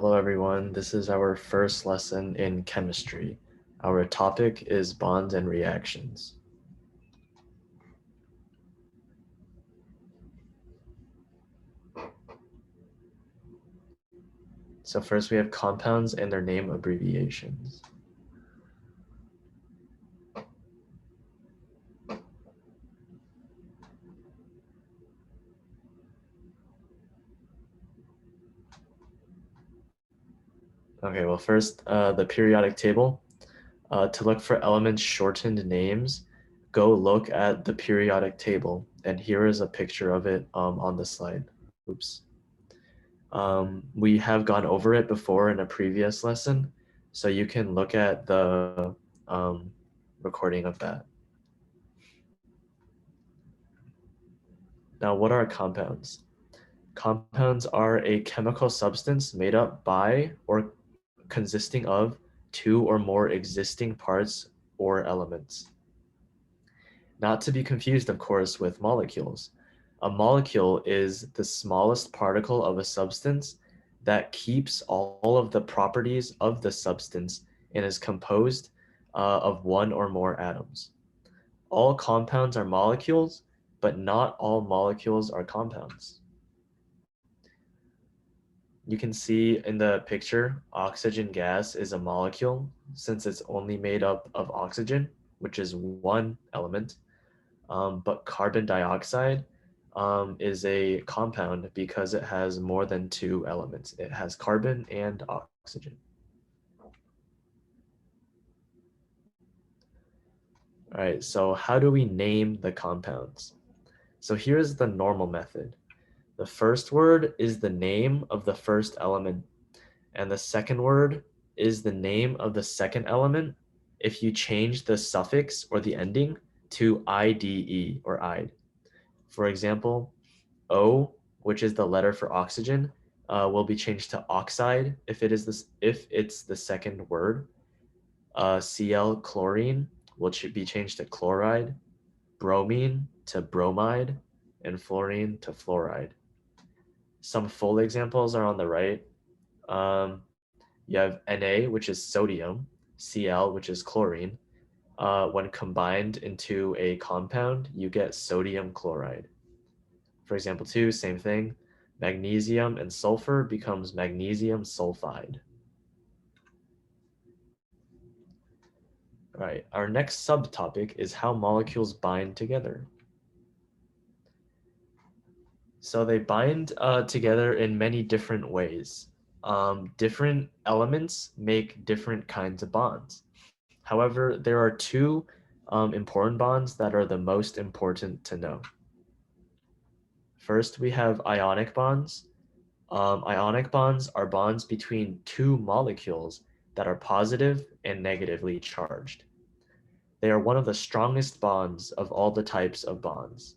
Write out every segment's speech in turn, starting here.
Hello everyone, this is our first lesson in chemistry. Our topic is bonds and reactions. So first we have compounds and their name abbreviations. Okay, well first, the periodic table. To look for elements shortened names, go look at the periodic table, and here is a picture of it on the slide. Oops. We have gone over it before in a previous lesson, so you can look at the recording of that. Now, what are compounds? Compounds are a chemical substance made up by or consisting of two or more existing parts or elements. Not to be confused, of course, with molecules. A molecule is the smallest particle of a substance that keeps all of the properties of the substance and is composed of one or more atoms. All compounds are molecules, but not all molecules are compounds. You can see in the picture, oxygen gas is a molecule since it's only made up of oxygen, which is one element. But carbon dioxide is a compound because it has more than two elements. It has carbon and oxygen. All right, so how do we name the compounds? So here's the normal method. The first word is the name of the first element, and the second word is the name of the second element if you change the suffix or the ending to IDE or IDE. For example, O, which is the letter for oxygen, will be changed to oxide if it's the second word. Cl, chlorine, will be changed to chloride, bromine to bromide, and fluorine to fluoride. Some full examples are on the right. You have Na, which is sodium, Cl, which is chlorine. When combined into a compound, you get sodium chloride. For example, 2, same thing. Magnesium and sulfur becomes magnesium sulfide. All right, our next subtopic is how molecules bind together. So they bind together in many different ways. Different elements make different kinds of bonds. However, there are two important bonds that are the most important to know. First, we have ionic bonds. Ionic bonds are bonds between two molecules that are positive and negatively charged. They are one of the strongest bonds of all the types of bonds.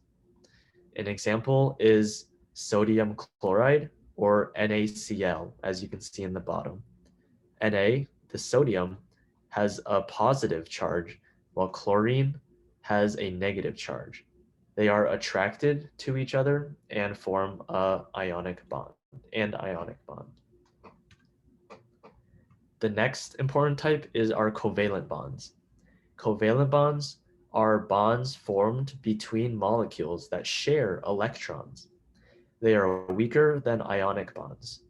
An example is sodium chloride, or NaCl, as you can see in the bottom. Na, the sodium, has a positive charge, while chlorine has a negative charge. They are attracted to each other and form an ionic bond. The next important type is our covalent bonds. Covalent bonds are bonds formed between molecules that share electrons. They are weaker than ionic bonds.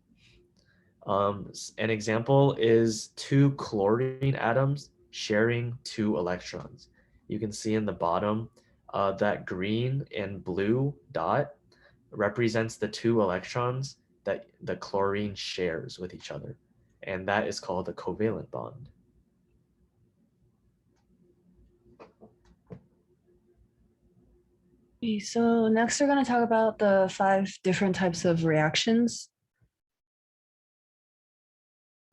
An example is two chlorine atoms sharing two electrons. You can see in the bottom that green and blue dot represents the two electrons that the chlorine shares with each other, and that is called a covalent bond. Okay, so next we're going to talk about the 5 different types of reactions.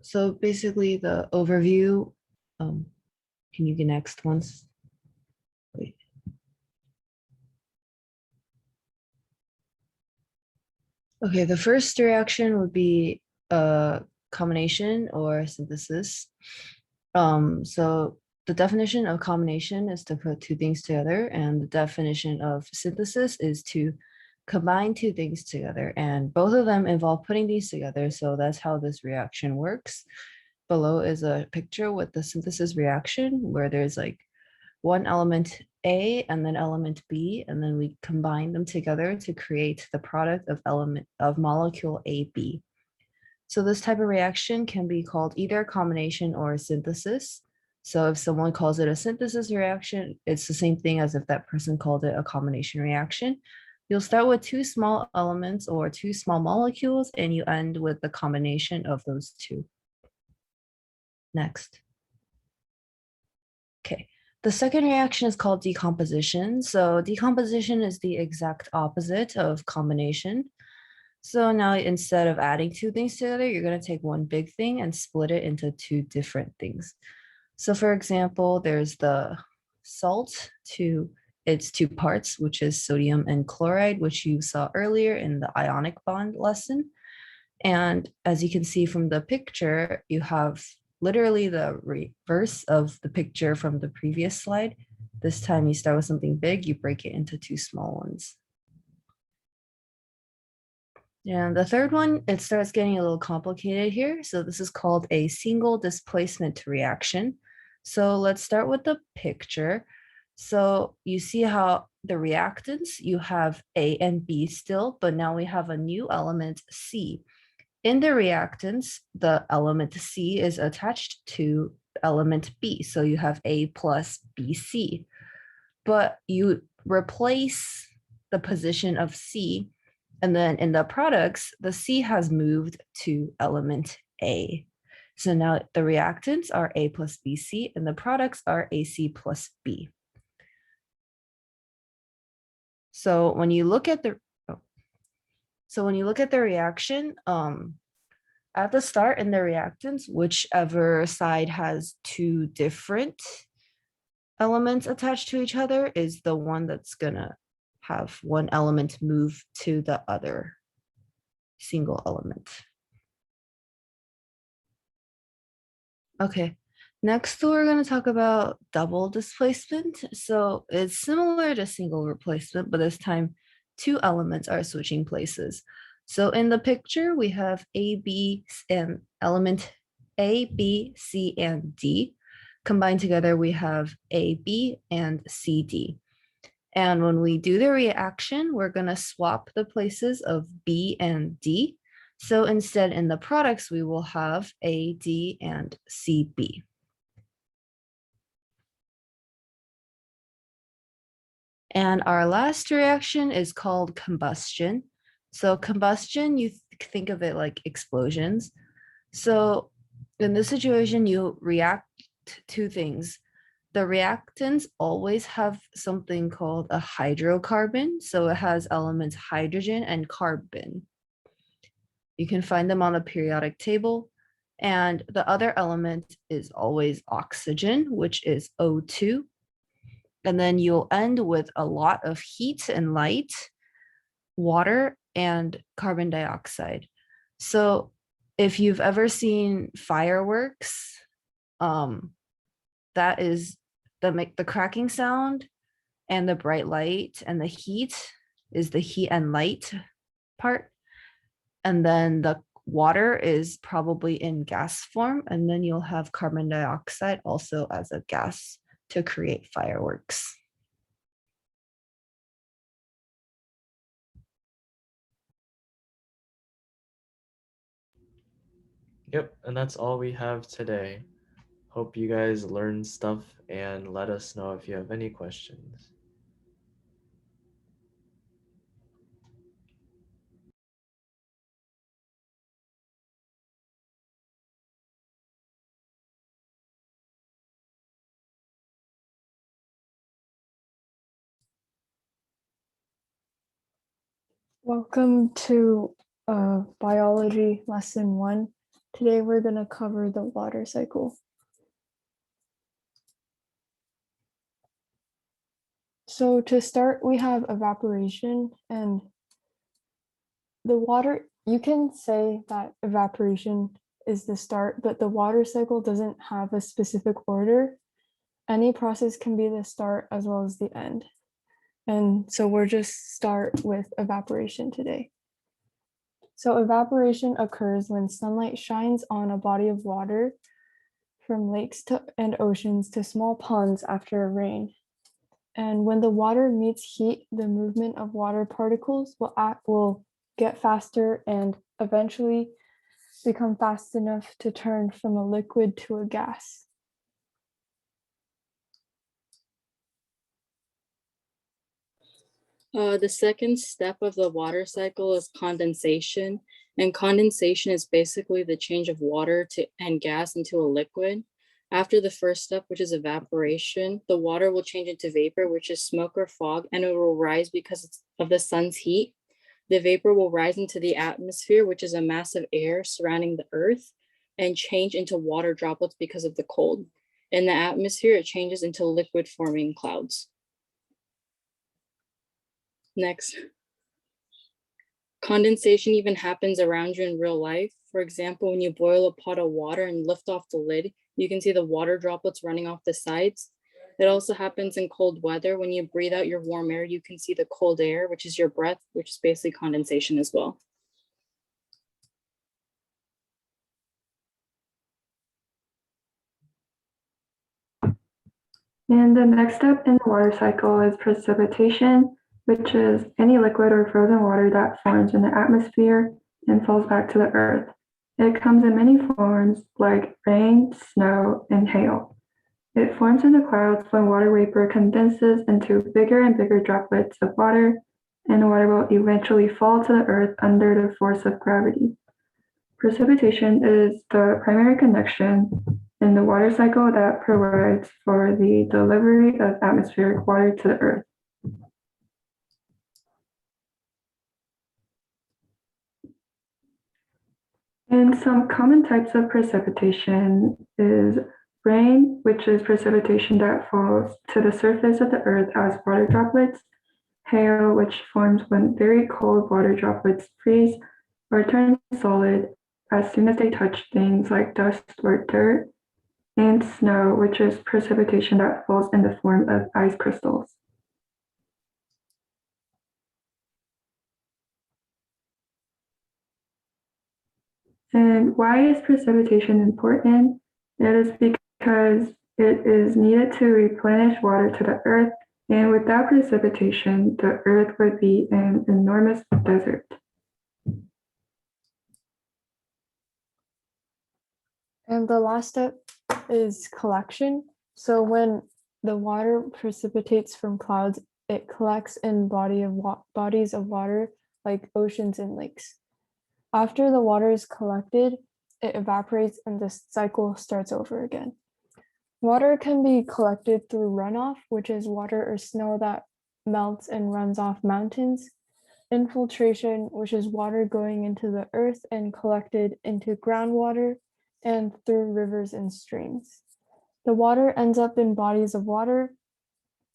So basically the overview, can you get next once? Wait. Okay, the first reaction would be a combination or synthesis. So the definition of combination is to put two things together, and the definition of synthesis is to combine two things together, and both of them involve putting these together. So that's how this reaction works. Below is a picture with the synthesis reaction where there's like one element A and then element B, and then we combine them together to create the product of molecule AB. So this type of reaction can be called either a combination or a synthesis. So if someone calls it a synthesis reaction, it's the same thing as if that person called it a combination reaction. You'll start with two small elements or two small molecules, and you end with the combination of those two. Next. Okay. The second reaction is called decomposition. So decomposition is the exact opposite of combination. So now instead of adding two things together, you're going to take one big thing and split it into two different things. So for example, there's the salt to its two parts, which is sodium and chloride, which you saw earlier in the ionic bond lesson. And as you can see from the picture, you have literally the reverse of the picture from the previous slide. This time you start with something big, you break it into two small ones. And the third one, it starts getting a little complicated here. So this is called a single displacement reaction. So let's start with the picture. So you see how the reactants, you have A and B still, but now we have a new element C. In the reactants, the element C is attached to element B. So you have A plus BC. But you replace the position of C, and then in the products, the C has moved to element A. So now the reactants are A plus BC, and the products are AC plus B. So when you look at the reaction, at the start in the reactants, whichever side has two different elements attached to each other is the one that's gonna have one element move to the other single element. Okay, next we're going to talk about double displacement. So it's similar to single replacement, but this time two elements are switching places. So in the picture, we have A, B, and element A, B, C, and D. Combined together, we have A, B, and C, D. And when we do the reaction, we're going to swap the places of B and D. So instead, in the products, we will have AD and CB. And our last reaction is called combustion. So combustion, you think of it like explosions. So in this situation, you react to things. The reactants always have something called a hydrocarbon. So it has elements hydrogen and carbon. You can find them on the periodic table. And the other element is always oxygen, which is O2. And then you'll end with a lot of heat and light, water, and carbon dioxide. So if you've ever seen fireworks, that is the cracking sound, and the bright light and the heat is the heat and light part. And then the water is probably in gas form, and then you'll have carbon dioxide also as a gas to create fireworks. Yep, and that's all we have today. Hope you guys learned stuff and let us know if you have any questions. Welcome to biology lesson 1. Today we're going to cover the water cycle. So to start, we have evaporation, and the water, you can say that evaporation is the start, but the water cycle doesn't have a specific order. Any process can be the start as well as the end. And so we'll just start with evaporation today. So evaporation occurs when sunlight shines on a body of water from lakes and oceans to small ponds after a rain. And when the water meets heat, the movement of water particles will get faster and eventually become fast enough to turn from a liquid to a gas. The second step of the water cycle is condensation. And condensation is basically the change of water and gas into a liquid. After the first step, which is evaporation, the water will change into vapor, which is smoke or fog, and it will rise because of the sun's heat. The vapor will rise into the atmosphere, which is a mass of air surrounding the earth, and change into water droplets because of the cold. In the atmosphere, it changes into liquid forming clouds. Next. Condensation even happens around you in real life. For example, when you boil a pot of water and lift off the lid, you can see the water droplets running off the sides. It also happens in cold weather. When you breathe out your warm air, you can see the cold air, which is your breath, which is basically condensation as well. And the next step in the water cycle is precipitation, which is any liquid or frozen water that forms in the atmosphere and falls back to the earth. It comes in many forms like rain, snow, and hail. It forms in the clouds when water vapor condenses into bigger and bigger droplets of water, and the water will eventually fall to the earth under the force of gravity. Precipitation is the primary connection in the water cycle that provides for the delivery of atmospheric water to the earth. And some common types of precipitation is rain, which is precipitation that falls to the surface of the earth as water droplets, hail, which forms when very cold water droplets freeze or turn solid as soon as they touch things like dust or dirt, and snow, which is precipitation that falls in the form of ice crystals. And why is precipitation important? It is because it is needed to replenish water to the earth, and without precipitation, the earth would be an enormous desert. And the last step is collection. So when the water precipitates from clouds, it collects in bodies of water like oceans and lakes. After the water is collected, it evaporates and the cycle starts over again. Water can be collected through runoff, which is water or snow that melts and runs off mountains. Infiltration, which is water going into the earth and collected into groundwater and through rivers and streams. The water ends up in bodies of water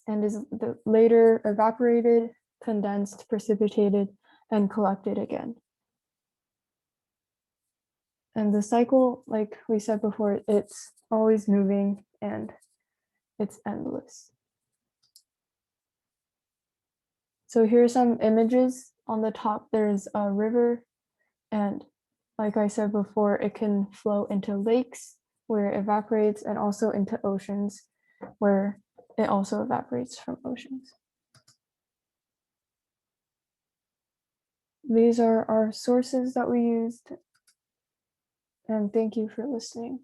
and is later evaporated, condensed, precipitated, and collected again. And the cycle, like we said before, it's always moving and it's endless. So here are some images. On the top, there's a river, and like I said before, it can flow into lakes where it evaporates, and also into oceans where it also evaporates from oceans. These are our sources that we used, and thank you for listening.